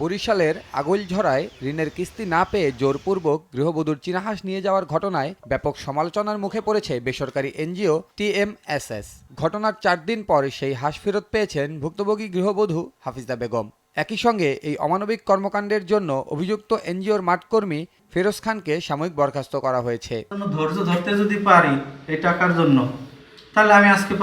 বরিশালের আগৈলঝড়ায় ঋণের কিস্তি না পেয়ে জোরপূর্বক গৃহবধূর চীনাহাঁস নিয়ে যাওয়ার ঘটনায় ব্যাপক সমালোচনার মুখে পড়েছে বেসরকারি এনজিও টিএমএসএস। ঘটনার 4 দিন পর সেই হাঁস ফেরত পেয়েছেন ভুক্তভোগী গৃহবধূ হাফিজা বেগম। একই সঙ্গে এই অমানবিক কর্মকাণ্ডের জন্য অভিযুক্ত এনজিওর মাঠকর্মী ফিরোজ খানকে সাময়িক বরখাস্ত করা হয়েছে। ধৈর্য ধরতে যদি পারি এই টাকার জন্য, তাহলে আমি আজকে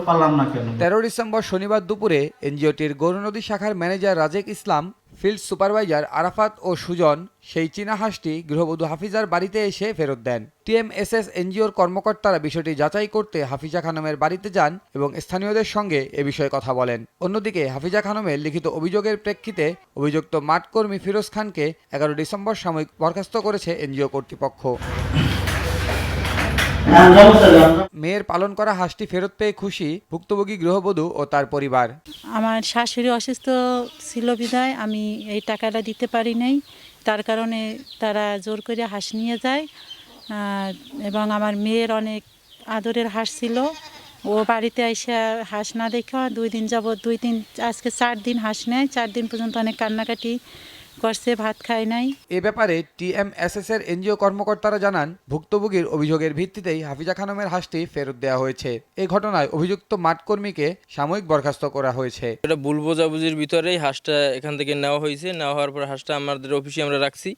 পারলাম না কেন? 13 ডিসেম্বর শনিবার দুপুরে এনজিওটির গৌরনদী শাখার ম্যানেজার রাজেক ইসলাম, ফিল্ড সুপারভাইজার আরাফাত ও সুজন সেই চীনা হাঁসটি গৃহবধূ হাফিজার বাড়িতে এসে ফেরত দেন। টিএমএসএস এনজিওর কর্মকর্তারা বিষয়টি যাচাই করতে হাফিজা খানমের বাড়িতে যান এবং স্থানীয়দের সঙ্গে এ বিষয়ে কথা বলেন। অন্যদিকে হাফিজা খানমের লিখিত অভিযোগের প্রেক্ষিতে অভিযুক্ত মাঠকর্মী ফিরোজ খানকে 11 ডিসেম্বর সাময়িক বরখাস্ত করেছে এনজিও কর্তৃপক্ষ। মেয়ের পালন করা হাঁসটি ফেরত পেয়ে খুশি ভুক্তভোগী গৃহবধূ ও তার পরিবার। আমার শাশুড়ি অসুস্থ ছিল বিধায় আমি এই টাকাটা দিতে পারি নাই, তার কারণে তারা জোর করে হাঁস নিয়ে যায়। এবং আমার মেয়ের অনেক আদরের হাঁস ছিল, ও বাড়িতে এসে হাঁস না দেখে 2 দিন যাবত আজকে 4 দিন হাঁস নেয়। 4 দিন পর্যন্ত অনেক কান্নাকাটি করছে, ভাত খায় নাই। এ ব্যাপারে টিএমএসএস এর এনজিও কর্মকর্তারা জানান, ভুক্তভোগীর অভিযোগের ভিত্তিতেই হাফিজা খানমের হাঁসটি ফেরত দেওয়া হয়েছে। এই ঘটনায় অভিযুক্ত মাঠকর্মীকে সাময়িক বরখাস্ত করা হয়েছে। এটা ভুল বোঝাবুঝির ভিতরেই হাঁসটা এখান থেকে নেওয়া হয়েছে। নেওয়া হওয়ার পর হাঁসটা আমাদের অফিসে আমরা রাখছি।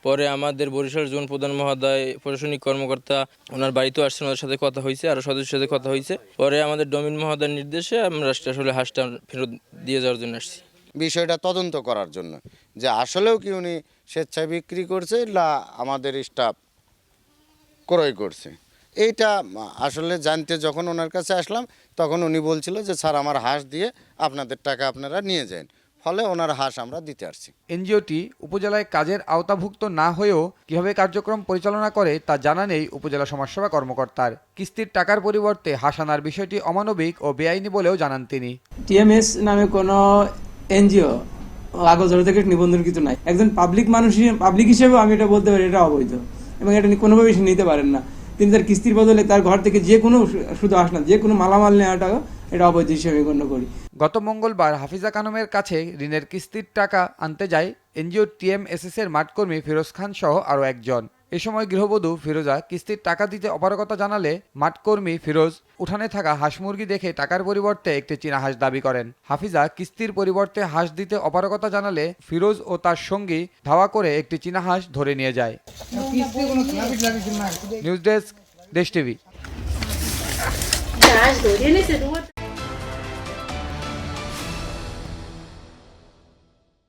পরে আমাদের বরিশাল জোন প্রধান মহোদয়, প্রশাসনিক কর্মকর্তা ওনার বাড়িতেও আসছেন, ওদের সাথে কথা হয়েছে, আরও সদস্যের সাথে কথা হয়েছে। পরে আমাদের ডমিন মহোদয়ের নির্দেশে আমরা আসলে হাঁসটা ফেরত দিয়ে যাওয়ার জন্য আসছি। বিষয়টা তদন্ত করার জন্য যে আসলেও কি উনি স্বেচ্ছায় বিক্রি করছে না আমাদের স্টাফ ক্রয় করছে, এইটা আসলে জানতে যখন ওনার কাছে আসলাম তখন উনি বলছিল যে স্যার আমার হাঁস দিয়ে আপনাদের টাকা আপনারা নিয়ে যান, ফলে ওনার হাঁস আমরা দিতে আসছি। এনজিওটি উপজেলায় কাজের আওতাভুক্ত না হয়েও কিভাবে কার্যক্রম পরিচালনা করে তা জানা নেই উপজেলা সমাজসেবা কর্মকর্তার। কিস্তির টাকার পরিবর্তে হাঁস আনার বিষয়টি অমানবিক ও বেআইনি বলেও জানান তিনি। টিএমএস নামে কোনো এনজিও আগৈলঝড়া থেকে নিবন্ধনকৃত নাই। একজন পাবলিক হিসেবেও আমি এটা বলতে পারি এটা অবৈধ এবং এটা কোনোভাবেই সে নিতে পারেন না। তিনি তার কিস্তির বদলে তার ঘর থেকে যে কোনো শুধু হাঁস না, যে কোনো মালামাল নেওয়াটাও এটা অবৈধ হিসেবে গণ্য করি। গত মঙ্গলবার হাফিজা খানমের কাছে ঋণের কিস্তির টাকা আনতে যায় এনজিও টিএমএসএস এর মাঠকর্মী ফিরোজ খান সহ আরও একজন। এ সময় গৃহবধূ ফিরোজা কিস্তির টাকা দিতে অপারগতা জানালে মাঠকর্মী ফিরোজ উঠানে থাকা হাঁস মুরগি দেখে টাকার পরিবর্তে একটি চীনা হাঁস দাবি করেন। হাফিজা কিস্তির পরিবর্তে হাঁস দিতে অপারগতা জানালে ফিরোজ ও তার সঙ্গী ধাওয়া করে একটি চীনা হাঁস ধরে নিয়ে যায়। নিউজ ডেস্ক, দেশ টিভি।